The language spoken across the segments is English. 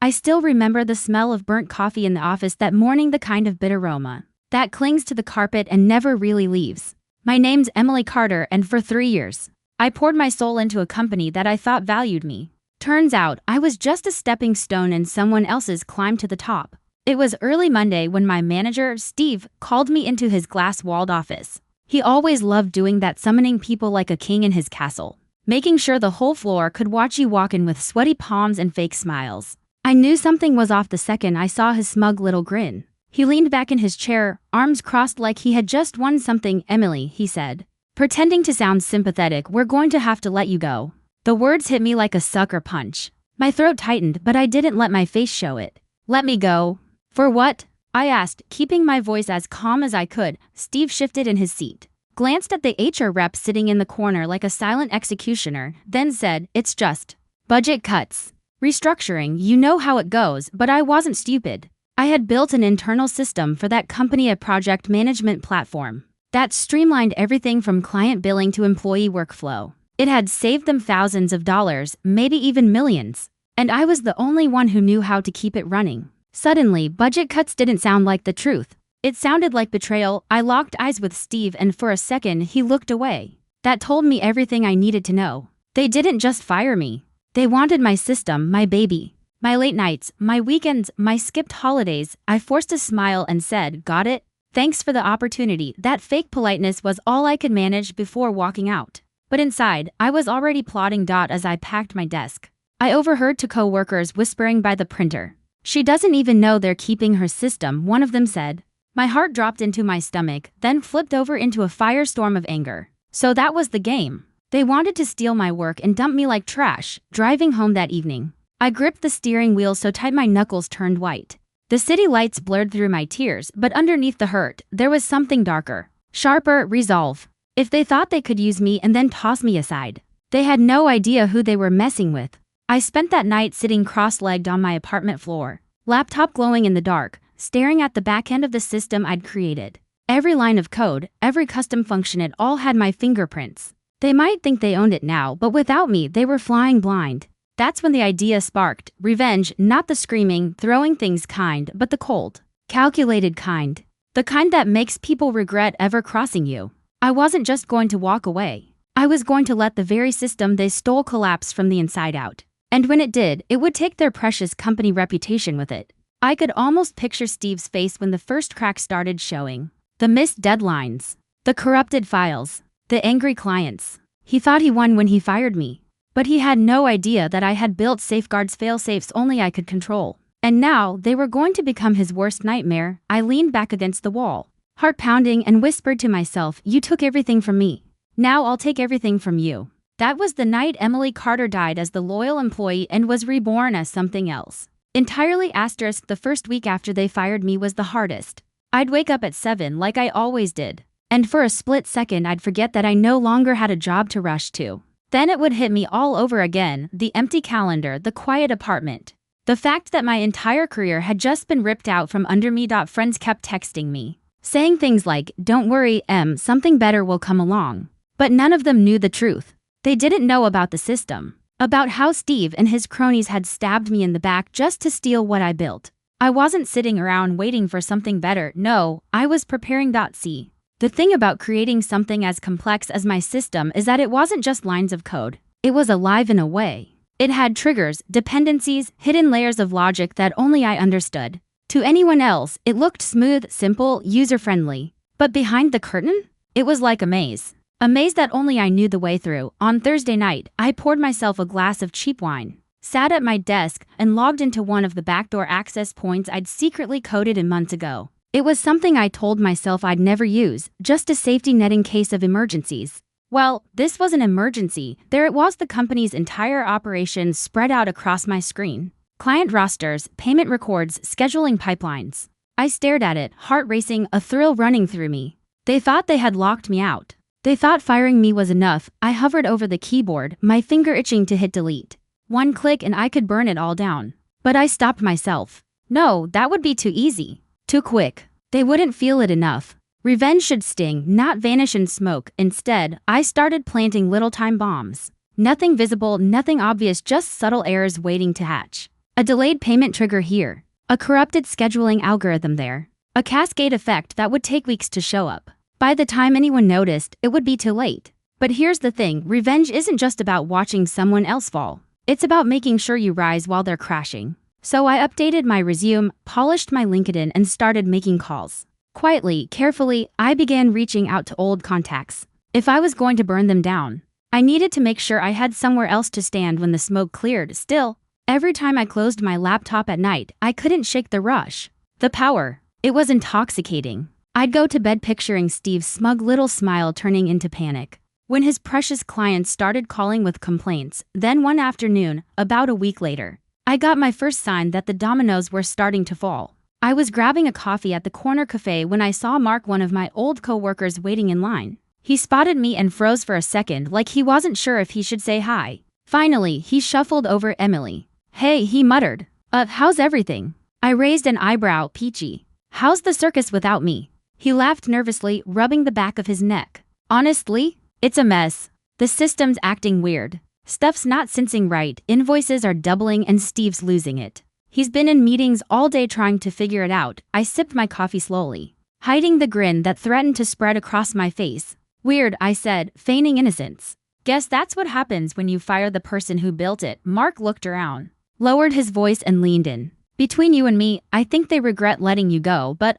I still remember the smell of burnt coffee in the office that morning, the kind of bitter aroma that clings to the carpet and never really leaves. My name's Emily Carter, and for 3 years, I poured my soul into a company that I thought valued me. Turns out, I was just a stepping stone in someone else's climb to the top. It was early Monday when my manager, Steve, called me into his glass-walled office. He always loved doing that, summoning people like a king in his castle, making sure the whole floor could watch you walk in with sweaty palms and fake smiles. I knew something was off the second I saw his smug little grin. He leaned back in his chair, arms crossed like he had just won something. "Emily," he said, pretending to sound sympathetic, "we're going to have to let you go." The words hit me like a sucker punch. My throat tightened, but I didn't let my face show it. "Let me go? For what?" I asked, keeping my voice as calm as I could. Steve shifted in his seat, glanced at the HR rep sitting in the corner like a silent executioner, then said, "It's just budget cuts. Restructuring, you know how it goes." But I wasn't stupid. I had built an internal system for that company, a project management platform that streamlined everything from client billing to employee workflow. It had saved them thousands of dollars, maybe even millions. And I was the only one who knew how to keep it running. Suddenly, budget cuts didn't sound like the truth. It sounded like betrayal. I locked eyes with Steve, and for a second he looked away. That told me everything I needed to know. They didn't just fire me. They wanted my system, my baby. My late nights, my weekends, my skipped holidays. I forced a smile and said, "Got it? Thanks for the opportunity." That fake politeness was all I could manage before walking out. But inside, I was already plotting. As I packed my desk, I overheard two co-workers whispering by the printer. "She doesn't even know they're keeping her system," one of them said. My heart dropped into my stomach, then flipped over into a firestorm of anger. So that was the game. They wanted to steal my work and dump me like trash. Driving home that evening, I gripped the steering wheel so tight my knuckles turned white. The city lights blurred through my tears, but underneath the hurt, there was something darker, sharper: resolve. If they thought they could use me and then toss me aside, they had no idea who they were messing with. I spent that night sitting cross-legged on my apartment floor, laptop glowing in the dark, staring at the back end of the system I'd created. Every line of code, every custom function, it all had my fingerprints. They might think they owned it now, but without me, they were flying blind. That's when the idea sparked. Revenge, not the screaming, throwing things kind, but the cold, calculated kind. The kind that makes people regret ever crossing you. I wasn't just going to walk away. I was going to let the very system they stole collapse from the inside out. And when it did, it would take their precious company reputation with it. I could almost picture Steve's face when the first cracks started showing. The missed deadlines, the corrupted files, the angry clients. He thought he won when he fired me. But he had no idea that I had built safeguards, fail-safes only I could control. And now, they were going to become his worst nightmare. I leaned back against the wall, heart pounding, and whispered to myself, "You took everything from me. Now I'll take everything from you." That was the night Emily Carter died as the loyal employee and was reborn as something else entirely. The first week after they fired me was the hardest. I'd wake up at 7 like I always did, and for a split second I'd forget that I no longer had a job to rush to. Then it would hit me all over again: the empty calendar, the quiet apartment, the fact that my entire career had just been ripped out from under me. Friends kept texting me, saying things like, "Don't worry, Em, something better will come along." But none of them knew the truth. They didn't know about the system, about how Steve and his cronies had stabbed me in the back just to steal what I built. I wasn't sitting around waiting for something better. No, I was preparing. See, the thing about creating something as complex as my system is that it wasn't just lines of code. It was alive in a way. It had triggers, dependencies, hidden layers of logic that only I understood. To anyone else, it looked smooth, simple, user-friendly. But behind the curtain, it was like a maze. A maze that only I knew the way through. On Thursday night, I poured myself a glass of cheap wine, sat at my desk, and logged into one of the backdoor access points I'd secretly coded in months ago. It was something I told myself I'd never use, just a safety net in case of emergencies. Well, this was an emergency. There it was, the company's entire operation spread out across my screen. Client rosters, payment records, scheduling pipelines. I stared at it, heart racing, a thrill running through me. They thought they had locked me out. They thought firing me was enough. I hovered over the keyboard, my finger itching to hit delete. One click and I could burn it all down. But I stopped myself. No, that would be too easy. Too quick. They wouldn't feel it enough. Revenge should sting, not vanish in smoke. Instead, I started planting little time bombs. Nothing visible, nothing obvious, just subtle errors waiting to hatch. A delayed payment trigger here. A corrupted scheduling algorithm there. A cascade effect that would take weeks to show up. By the time anyone noticed, it would be too late. But here's the thing, revenge isn't just about watching someone else fall. It's about making sure you rise while they're crashing. So I updated my resume, polished my LinkedIn, and started making calls. Quietly, carefully, I began reaching out to old contacts. If I was going to burn them down, I needed to make sure I had somewhere else to stand when the smoke cleared. Still, every time I closed my laptop at night, I couldn't shake the rush. The power. It was intoxicating. I'd go to bed picturing Steve's smug little smile turning into panic when his precious clients started calling with complaints. Then one afternoon, about a week later, I got my first sign that the dominoes were starting to fall. I was grabbing a coffee at the corner cafe when I saw Mark, one of my old co-workers, waiting in line. He spotted me and froze for a second, like he wasn't sure if he should say hi. Finally, he shuffled over. Emily. Hey, he muttered. How's everything? I raised an eyebrow. Peachy. How's the circus without me? He laughed nervously, rubbing the back of his neck. Honestly, it's a mess. The system's acting weird. Stuff's not syncing right, invoices are doubling, and Steve's losing it. He's been in meetings all day trying to figure it out. I sipped my coffee slowly, hiding the grin that threatened to spread across my face. Weird, I said, feigning innocence. Guess that's what happens when you fire the person who built it. Mark looked around, lowered his voice, and leaned in. Between you and me, I think they regret letting you go, but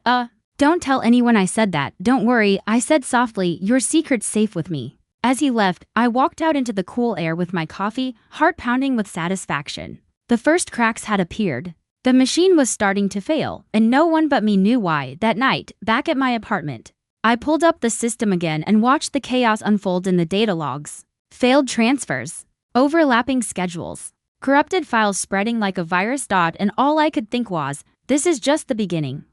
don't tell anyone I said that. Don't worry, I said softly, your secret's safe with me. As he left, I walked out into the cool air with my coffee, heart pounding with satisfaction. The first cracks had appeared. The machine was starting to fail, and no one but me knew why. That night, back at my apartment, I pulled up the system again and watched the chaos unfold in the data logs. Failed transfers, overlapping schedules, corrupted files spreading like a virus. And all I could think was, this is just the beginning.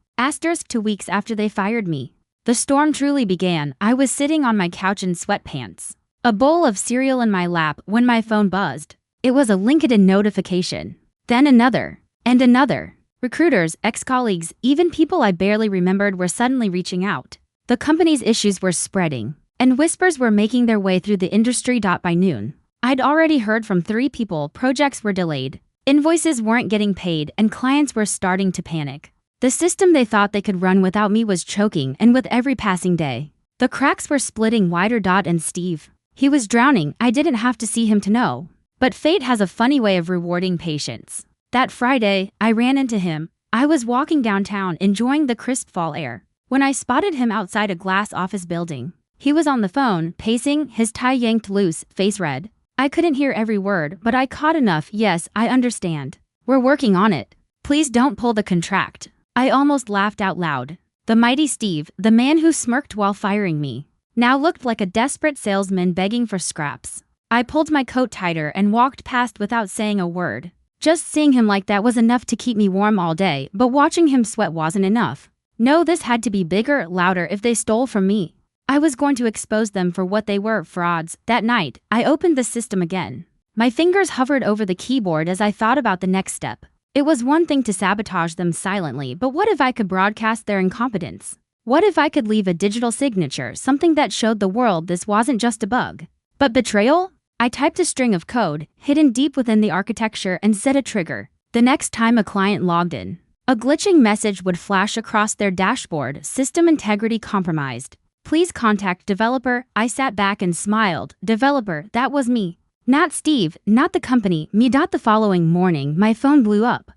2 weeks after they fired me, the storm truly began. I was sitting on my couch in sweatpants, a bowl of cereal in my lap, when my phone buzzed. It was a LinkedIn notification. Then another, and another. Recruiters, ex-colleagues, even people I barely remembered were suddenly reaching out. The company's issues were spreading, and whispers were making their way through the industry. By noon, I'd already heard from 3 people projects were delayed, invoices weren't getting paid, and clients were starting to panic. The system they thought they could run without me was choking, and with every passing day, the cracks were splitting wider. And Steve, he was drowning. I didn't have to see him to know. But fate has a funny way of rewarding patience. That Friday, I ran into him. I was walking downtown enjoying the crisp fall air when I spotted him outside a glass office building. He was on the phone, pacing, his tie yanked loose, face red. I couldn't hear every word, but I caught enough. Yes, I understand. We're working on it. Please don't pull the contract. I almost laughed out loud. The mighty Steve, the man who smirked while firing me, now looked like a desperate salesman begging for scraps. I pulled my coat tighter and walked past without saying a word. Just seeing him like that was enough to keep me warm all day, but watching him sweat wasn't enough. No, this had to be bigger, louder. If they stole from me, I was going to expose them for what they were, frauds. That night, I opened the system again. My fingers hovered over the keyboard as I thought about the next step. It was one thing to sabotage them silently, but what if I could broadcast their incompetence? What if I could leave a digital signature, something that showed the world this wasn't just a bug, but betrayal? I typed a string of code, hidden deep within the architecture, and set a trigger. The next time a client logged in, a glitching message would flash across their dashboard, system integrity compromised. Please contact developer. I sat back and smiled. Developer, that was me. Not Steve, not the company, me. The following morning, my phone blew up.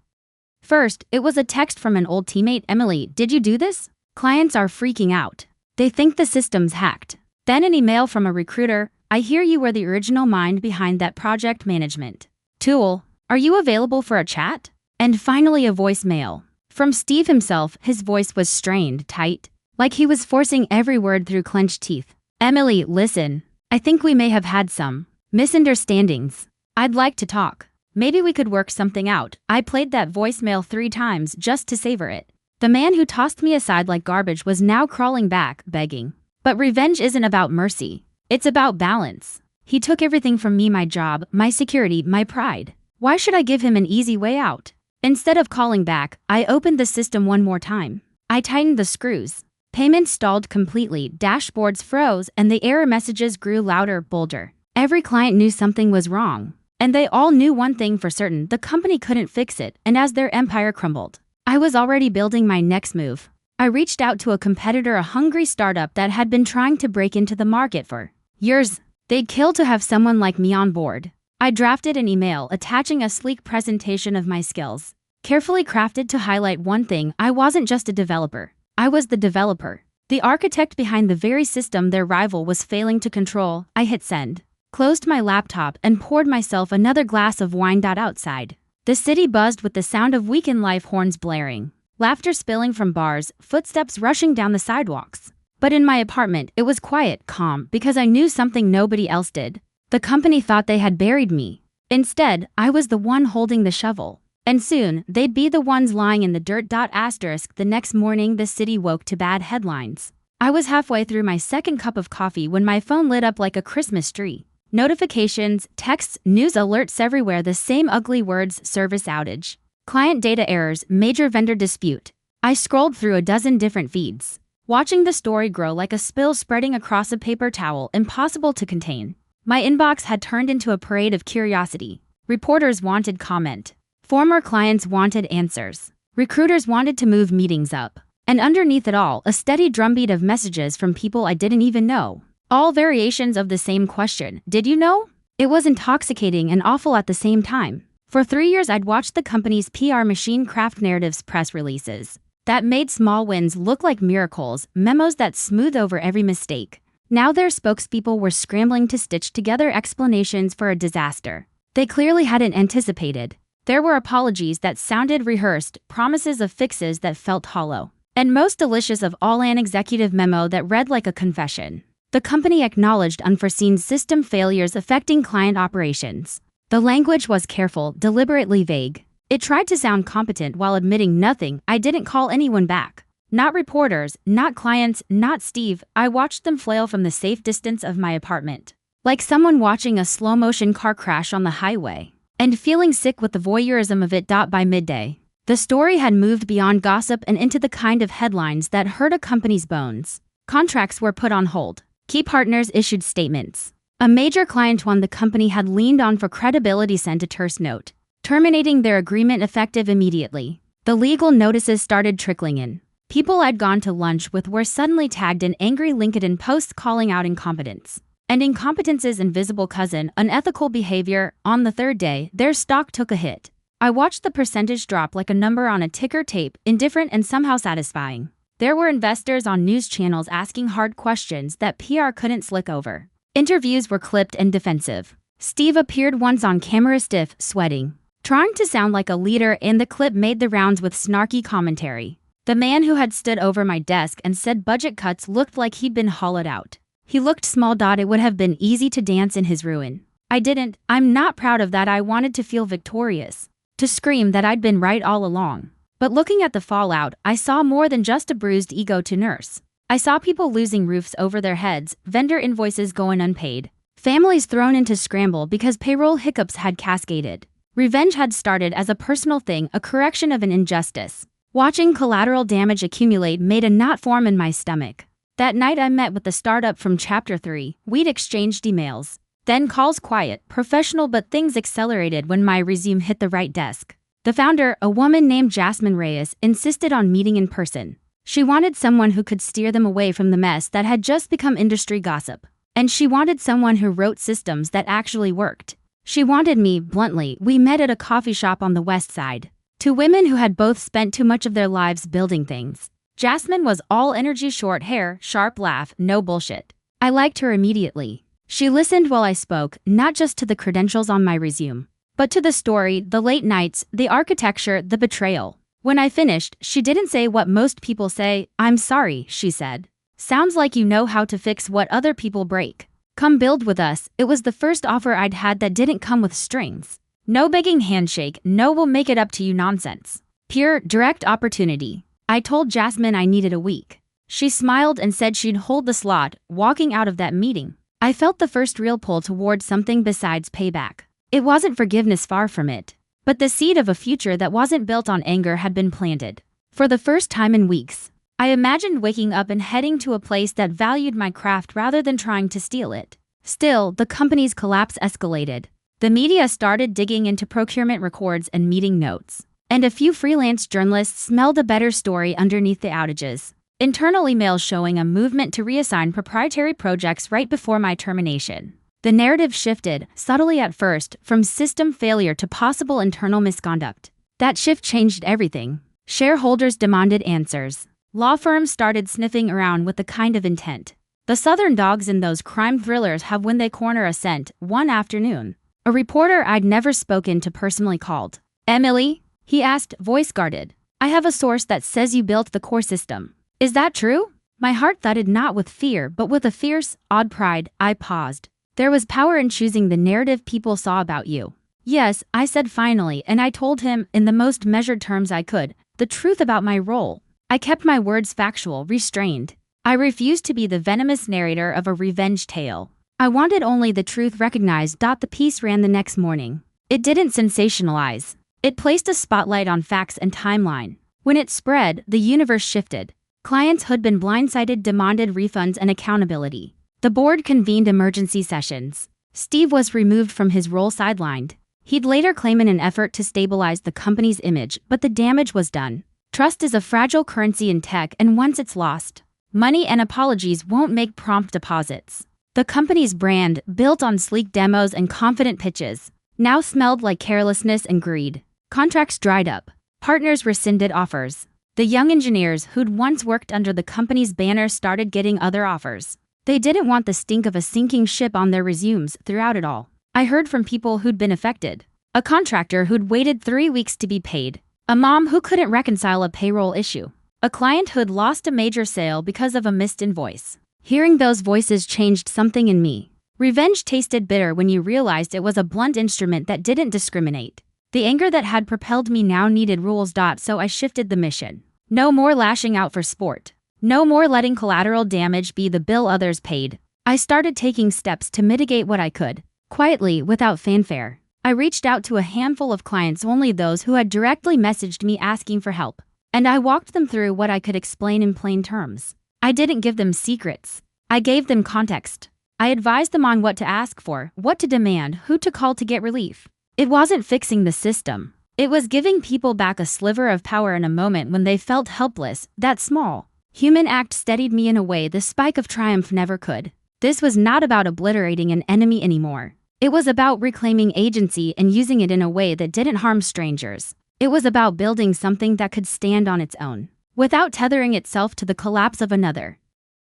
First, it was a text from an old teammate. Emily, did you do this? Clients are freaking out. They think the system's hacked. Then an email from a recruiter. I hear you were the original mind behind that project management tool. Are you available for a chat? And finally a voicemail from Steve himself. His voice was strained, tight, like he was forcing every word through clenched teeth. Emily, listen. I think we may have had some misunderstandings. I'd like to talk. Maybe we could work something out. I played that voicemail 3 times just to savor it. The man who tossed me aside like garbage was now crawling back, begging. But revenge isn't about mercy. It's about balance. He took everything from me, my job, my security, my pride. Why should I give him an easy way out? Instead of calling back, I opened the system one more time. I tightened the screws. Payments stalled completely, dashboards froze, and the error messages grew louder, bolder. Every client knew something was wrong. And they all knew one thing for certain: the company couldn't fix it, and as their empire crumbled, I was already building my next move. I reached out to a competitor, a hungry startup that had been trying to break into the market for years. They'd kill to have someone like me on board. I drafted an email attaching a sleek presentation of my skills, carefully crafted to highlight one thing: I wasn't just a developer. I was the developer, the architect behind the very system their rival was failing to control. I hit send, closed my laptop, and poured myself another glass of wine. Outside, the city buzzed with the sound of weekend life, horns blaring, laughter spilling from bars, footsteps rushing down the sidewalks. But in my apartment, it was quiet, calm, because I knew something nobody else did. The company thought they had buried me. Instead, I was the one holding the shovel. And soon, they'd be the ones lying in the dirt. The next morning, the city woke to bad headlines. I was halfway through my second cup of coffee when my phone lit up like a Christmas tree. Notifications, texts, news alerts everywhere, the same ugly words: service outage, client data errors, major vendor dispute. I scrolled through a dozen different feeds, watching the story grow like a spill spreading across a paper towel, impossible to contain. My inbox had turned into a parade of curiosity. Reporters wanted comment. Former clients wanted answers. Recruiters wanted to move meetings up. And underneath it all, a steady drumbeat of messages from people I didn't even know. All variations of the same question: did you know? It was intoxicating and awful at the same time. For 3 years, I'd watched the company's PR machine craft narratives, press releases that made small wins look like miracles, memos that smoothed over every mistake. Now their spokespeople were scrambling to stitch together explanations for a disaster they clearly hadn't anticipated. There were apologies that sounded rehearsed, promises of fixes that felt hollow, and most delicious of all, an executive memo that read like a confession. The company acknowledged unforeseen system failures affecting client operations. The language was careful, deliberately vague. It tried to sound competent while admitting nothing. I didn't call anyone back. Not reporters, not clients, not Steve. I watched them flail from the safe distance of my apartment, like someone watching a slow-motion car crash on the highway, and feeling sick with the voyeurism of it. By midday, the story had moved beyond gossip and into the kind of headlines that hurt a company's bones. Contracts were put on hold. Key partners issued statements. A major client, one the company had leaned on for credibility, sent a terse note, terminating their agreement effective immediately. The legal notices started trickling in. People I'd gone to lunch with were suddenly tagged in angry LinkedIn posts calling out incompetence. And incompetence's invisible cousin, unethical behavior. On the third day, their stock took a hit. I watched the percentage drop like a number on a ticker tape, indifferent and somehow satisfying. There were investors on news channels asking hard questions that PR couldn't slick over. Interviews were clipped and defensive. Steve appeared once on camera, stiff, sweating, trying to sound like a leader, and the clip made the rounds with snarky commentary. The man who had stood over my desk and said budget cuts looked like he'd been hollowed out. He looked small. It would have been easy to dance in his ruin. I didn't. I'm not proud of that. I wanted to feel victorious, to scream that I'd been right all along. But looking at the fallout, I saw more than just a bruised ego to nurse. I saw people losing roofs over their heads, vendor invoices going unpaid, families thrown into scramble because payroll hiccups had cascaded. Revenge had started as a personal thing, a correction of an injustice. Watching collateral damage accumulate made a knot form in my stomach. That night I met with the startup from Chapter 3. We'd exchanged emails. Then calls, quiet, professional, but things accelerated when my resume hit the right desk. The founder, a woman named Jasmine Reyes, insisted on meeting in person. She wanted someone who could steer them away from the mess that had just become industry gossip. And she wanted someone who wrote systems that actually worked. She wanted me, bluntly. We met at a coffee shop on the west side. Two women who had both spent too much of their lives building things. Jasmine was all energy, short hair, sharp laugh, no bullshit. I liked her immediately. She listened while I spoke, not just to the credentials on my resume, but to the story, the late nights, the architecture, the betrayal. When I finished, she didn't say what most people say. "I'm sorry," she said. "Sounds like you know how to fix what other people break. Come build with us." It was the first offer I'd had that didn't come with strings. No begging handshake, no "we'll make it up to you" nonsense. Pure, direct opportunity. I told Jasmine I needed a week. She smiled and said she'd hold the slot. Walking out of that meeting, I felt the first real pull toward something besides payback. It wasn't forgiveness, far from it. But the seed of a future that wasn't built on anger had been planted. For the first time in weeks, I imagined waking up and heading to a place that valued my craft rather than trying to steal it. Still, the company's collapse escalated. The media started digging into procurement records and meeting notes. And a few freelance journalists smelled a better story underneath the outages. Internal emails showing a movement to reassign proprietary projects right before my termination. The narrative shifted, subtly at first, from system failure to possible internal misconduct. That shift changed everything. Shareholders demanded answers. Law firms started sniffing around with the kind of intent the Southern dogs in those crime thrillers have when they corner a scent. One afternoon, a reporter I'd never spoken to personally called. "Emily?" he asked, voice guarded. "I have a source that says you built the core system. Is that true?" My heart thudded not with fear but with a fierce, odd pride. I paused. "There was power in choosing the narrative people saw about you." "Yes," I said finally, and I told him, in the most measured terms I could, the truth about my role. I kept my words factual, restrained. I refused to be the venomous narrator of a revenge tale. I wanted only the truth recognized. The piece ran the next morning. It didn't sensationalize. It placed a spotlight on facts and timeline. When it spread, the universe shifted. Clients who'd been blindsided demanded refunds and accountability. The board convened emergency sessions. Steve was removed from his role, sidelined. He'd later claim in an effort to stabilize the company's image, but the damage was done. Trust is a fragile currency in tech, and once it's lost, money and apologies won't make prompt deposits. The company's brand, built on sleek demos and confident pitches, now smelled like carelessness and greed. Contracts dried up. Partners rescinded offers. The young engineers who'd once worked under the company's banner started getting other offers. They didn't want the stink of a sinking ship on their resumes. Throughout it all, I heard from people who'd been affected. A contractor who'd waited 3 weeks to be paid. A mom who couldn't reconcile a payroll issue. A client who'd lost a major sale because of a missed invoice. Hearing those voices changed something in me. Revenge tasted bitter when you realized it was a blunt instrument that didn't discriminate. The anger that had propelled me now needed rules. So I shifted the mission. No more lashing out for sport. No more letting collateral damage be the bill others paid. I started taking steps to mitigate what I could. Quietly, without fanfare. I reached out to a handful of clients, only those who had directly messaged me asking for help. And I walked them through what I could explain in plain terms. I didn't give them secrets. I gave them context. I advised them on what to ask for, what to demand, who to call to get relief. It wasn't fixing the system. It was giving people back a sliver of power in a moment when they felt helpless. That small, human act steadied me in a way the spike of triumph never could. This was not about obliterating an enemy anymore. It was about reclaiming agency and using it in a way that didn't harm strangers. It was about building something that could stand on its own, without tethering itself to the collapse of another.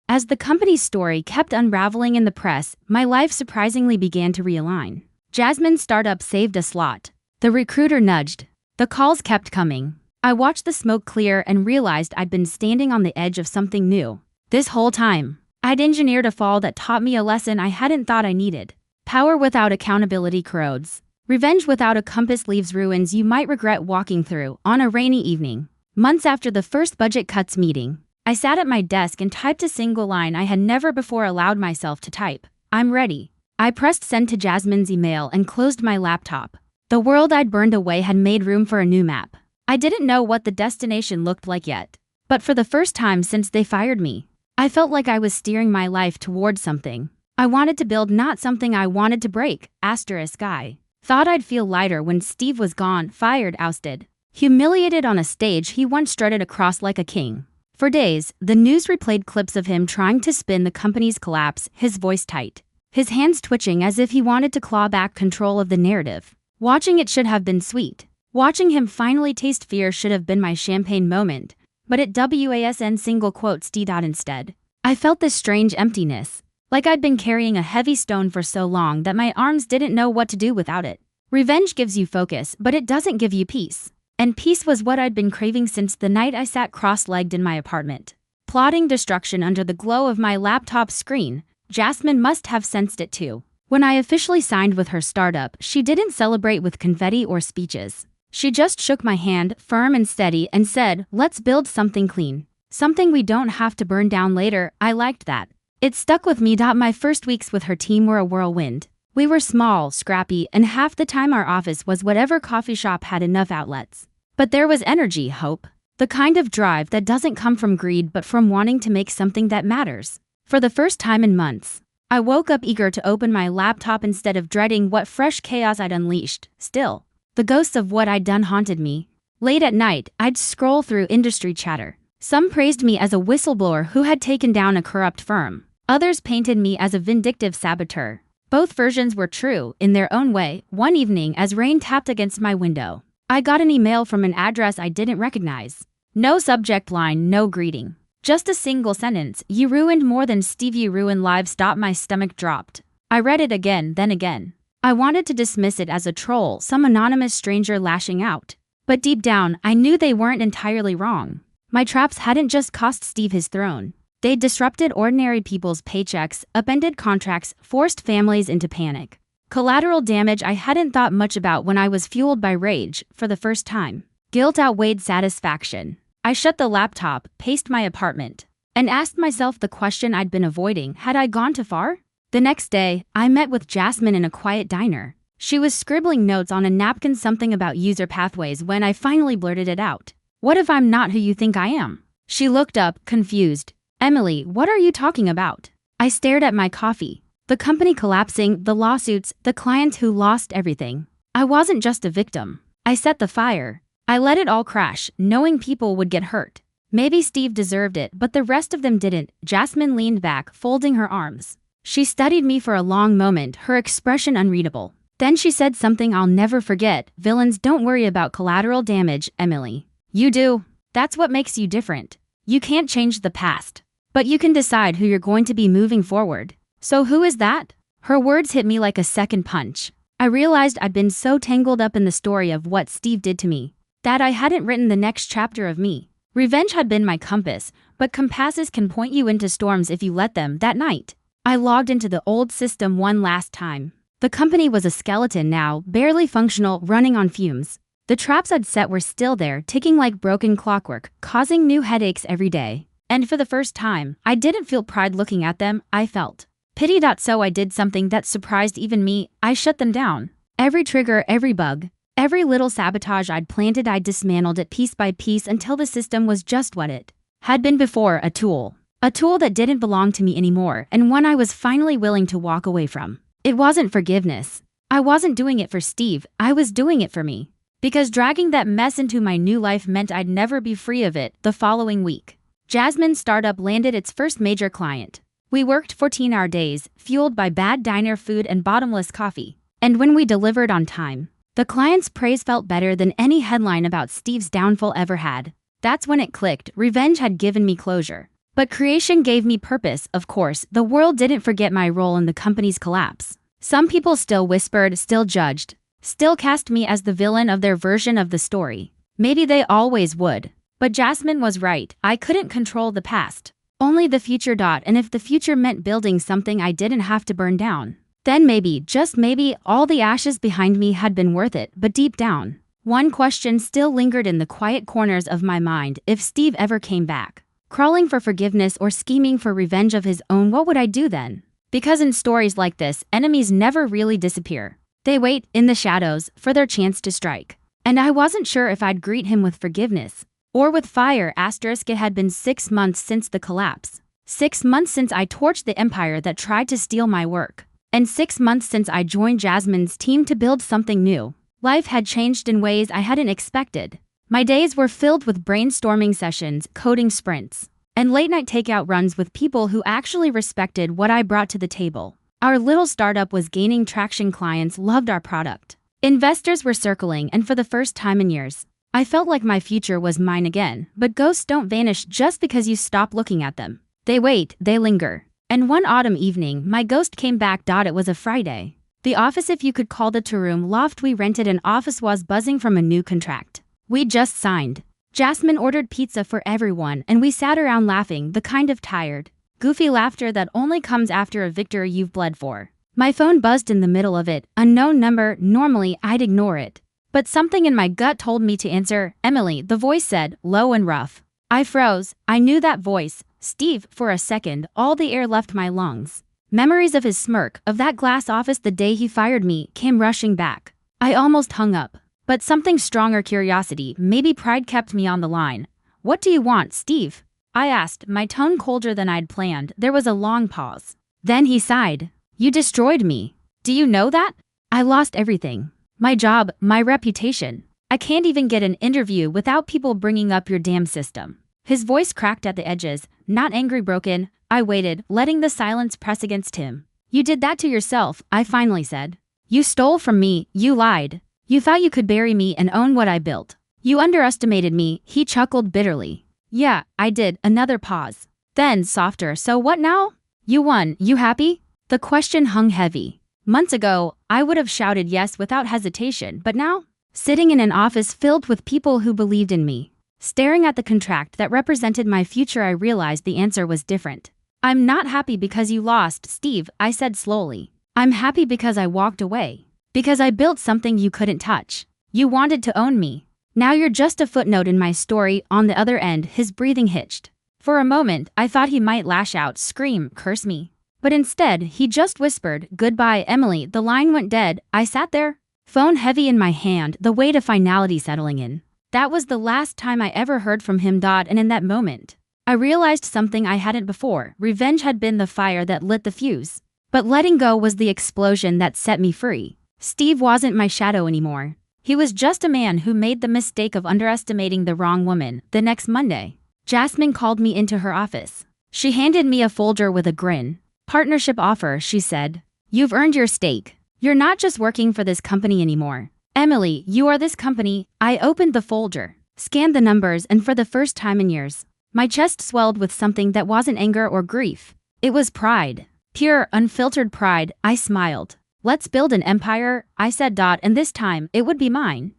As the company's story kept unraveling in the press, my life surprisingly began to realign. Jasmine's startup saved a slot. The recruiter nudged. The calls kept coming. I watched the smoke clear and realized I'd been standing on the edge of something new. This whole time, I'd engineered a fall that taught me a lesson I hadn't thought I needed. Power without accountability corrodes. Revenge without a compass leaves ruins you might regret walking through. On a rainy evening, months after the first budget cuts meeting, I sat at my desk and typed a single line I had never before allowed myself to type. "I'm ready." I pressed send to Jasmine's email and closed my laptop. The world I'd burned away had made room for a new map. I didn't know what the destination looked like yet, but for the first time since they fired me, I felt like I was steering my life towards something I wanted to build, not something I wanted to break. I thought I'd feel lighter when Steve was gone, fired, ousted, humiliated on a stage he once strutted across like a king. For days, the news replayed clips of him trying to spin the company's collapse, his voice tight, his hands twitching as if he wanted to claw back control of the narrative. Watching it should have been sweet. Watching him finally taste fear should have been my champagne moment. But it wasn't. Instead, I felt this strange emptiness. Like I'd been carrying a heavy stone for so long that my arms didn't know what to do without it. Revenge gives you focus, but it doesn't give you peace. And peace was what I'd been craving since the night I sat cross-legged in my apartment, plotting destruction under the glow of my laptop screen. Jasmine must have sensed it too. When I officially signed with her startup, she didn't celebrate with confetti or speeches. She just shook my hand, firm and steady, and said, "Let's build something clean. Something we don't have to burn down later." I liked that. It stuck with me. My first weeks with her team were a whirlwind. We were small, scrappy, and half the time our office was whatever coffee shop had enough outlets. But there was energy, hope. The kind of drive that doesn't come from greed but from wanting to make something that matters. For the first time in months, I woke up eager to open my laptop instead of dreading what fresh chaos I'd unleashed. Still, the ghosts of what I'd done haunted me. Late at night, I'd scroll through industry chatter. Some praised me as a whistleblower who had taken down a corrupt firm. Others painted me as a vindictive saboteur. Both versions were true, in their own way. One evening, as rain tapped against my window, I got an email from an address I didn't recognize. No subject line, no greeting. Just a single sentence: "You ruined more than Steve, you ruined lives." Stop. My stomach dropped. I read it again, then again. I wanted to dismiss it as a troll, some anonymous stranger lashing out. But deep down, I knew they weren't entirely wrong. My traps hadn't just cost Steve his throne. They'd disrupted ordinary people's paychecks, upended contracts, forced families into panic. Collateral damage I hadn't thought much about when I was fueled by rage. For the first time, guilt outweighed satisfaction. I shut the laptop, paced my apartment, and asked myself the question I'd been avoiding: had I gone too far? The next day, I met with Jasmine in a quiet diner. She was scribbling notes on a napkin, something about user pathways, when I finally blurted it out. "What if I'm not who you think I am?" She looked up, confused. "Emily, what are you talking about?" I stared at my coffee. The company collapsing, the lawsuits, the clients who lost everything. I wasn't just a victim. I set the fire. I let it all crash, knowing people would get hurt. Maybe Steve deserved it, but the rest of them didn't. Jasmine leaned back, folding her arms. She studied me for a long moment, her expression unreadable. Then she said something I'll never forget: "Villains don't worry about collateral damage, Emily. You do. That's what makes you different. You can't change the past, but you can decide who you're going to be moving forward." So who is that? Her words hit me like a second punch. I realized I'd been so tangled up in the story of what Steve did to me that I hadn't written the next chapter of me. Revenge had been my compass, but compasses can point you into storms if you let them. That night, I logged into the old system one last time. The company was a skeleton now, barely functional, running on fumes. The traps I'd set were still there, ticking like broken clockwork, causing new headaches every day. And for the first time, I didn't feel pride looking at them, I felt pity. So I did something that surprised even me: I shut them down. Every trigger, every bug, every little sabotage I'd planted, I dismantled it piece by piece until the system was just what it had been before: a tool. A tool that didn't belong to me anymore, and one I was finally willing to walk away from. It wasn't forgiveness. I wasn't doing it for Steve, I was doing it for me. Because dragging that mess into my new life meant I'd never be free of it. The following week, Jasmine's startup landed its first major client. We worked 14-hour days, fueled by bad diner food and bottomless coffee. And when we delivered on time, the client's praise felt better than any headline about Steve's downfall ever had. That's when it clicked: revenge had given me closure, but creation gave me purpose. Of course, the world didn't forget my role in the company's collapse. Some people still whispered, still judged, still cast me as the villain of their version of the story. Maybe they always would. But Jasmine was right. I couldn't control the past, only the future. And if the future meant building something I didn't have to burn down, then maybe, just maybe, all the ashes behind me had been worth it. But deep down, one question still lingered in the quiet corners of my mind: if Steve ever came back, crawling for forgiveness or scheming for revenge of his own, what would I do then? Because in stories like this, enemies never really disappear. They wait, in the shadows, for their chance to strike. And I wasn't sure if I'd greet him with forgiveness or with fire. It had been 6 months since the collapse. 6 months since I torched the empire that tried to steal my work. And 6 months since I joined Jasmine's team to build something new. Life had changed in ways I hadn't expected. My days were filled with brainstorming sessions, coding sprints, and late-night takeout runs with people who actually respected what I brought to the table. Our little startup was gaining traction. Clients loved our product. Investors were circling, and for the first time in years, I felt like my future was mine again. But ghosts don't vanish just because you stop looking at them. They wait, they linger. And one autumn evening, my ghost came back. It was a Friday. The office, if you could call the two-room loft we rented an office, was buzzing from a new contract we'd just signed. Jasmine ordered pizza for everyone, and we sat around laughing, the kind of tired, goofy laughter that only comes after a victory you've bled for. My phone buzzed in the middle of it. Unknown number. Normally, I'd ignore it, but something in my gut told me to answer. "Emily," the voice said, low and rough. I froze. I knew that voice. Steve. For a second, all the air left my lungs. Memories of his smirk, of that glass office the day he fired me, came rushing back. I almost hung up. But something stronger, curiosity, maybe pride, kept me on the line. "What do you want, Steve?" I asked, my tone colder than I'd planned. There was a long pause. Then he sighed. You destroyed me. Do you know that? I lost everything. My job, my reputation. I can't even get an interview without people bringing up your damn system. His voice cracked at the edges, not angry broken. I waited, letting the silence press against him. You did that to yourself, I finally said. You stole from me, you lied. You thought you could bury me and own what I built. You underestimated me, he chuckled bitterly. Yeah, I did, another pause. Then, softer, so what now? You won, you happy? The question hung heavy. Months ago, I would have shouted yes without hesitation, but now? Sitting in an office filled with people who believed in me, staring at the contract that represented my future, I realized the answer was different. I'm not happy because you lost, Steve, I said slowly. I'm happy because I walked away. Because I built something you couldn't touch. You wanted to own me. Now you're just a footnote in my story. On the other end, his breathing hitched. For a moment, I thought he might lash out, scream, curse me. But instead, he just whispered, "Goodbye, Emily." The line went dead. I sat there, phone heavy in my hand, the weight of finality settling in. That was the last time I ever heard from him. And in that moment, I realized something I hadn't before. Revenge had been the fire that lit the fuse. But letting go was the explosion that set me free. Steve wasn't my shadow anymore. He was just a man who made the mistake of underestimating the wrong woman. The next Monday, Jasmine called me into her office. She handed me a folder with a grin. Partnership offer, she said. You've earned your stake. You're not just working for this company anymore. Emily, you are this company. I opened the folder, scanned the numbers, and for the first time in years, my chest swelled with something that wasn't anger or grief. It was pride. Pure, unfiltered pride. I smiled. Let's build an empire, I said. And this time, it would be mine.